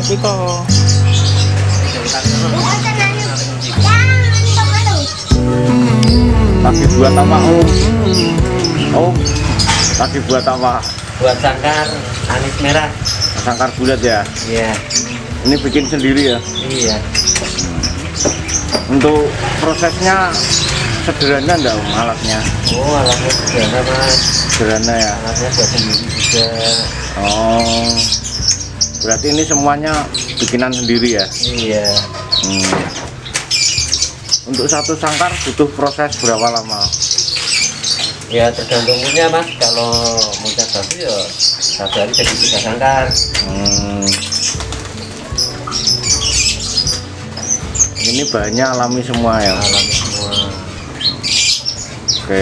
Iko. Lagi buat apa Om? Om, lagi buat apa? Buat sangkar anis merah. Sangkar bulat ya? Iya. Ini bikin sendiri ya? Iya. Untuk prosesnya sederhana enggak Om alatnya? Oh, alatnya sederhana Mas. Sederhana ya? Alatnya buat sendiri juga. Oh, berarti ini semuanya bikinan sendiri ya? Iya. Untuk satu sangkar butuh proses berapa lama? Ya tergantung moodnya Mas. Kalau moodnya bagus ya satu hari jadi 3 sangkar. Ini bahannya alami semua ya? Alami semua. Oke.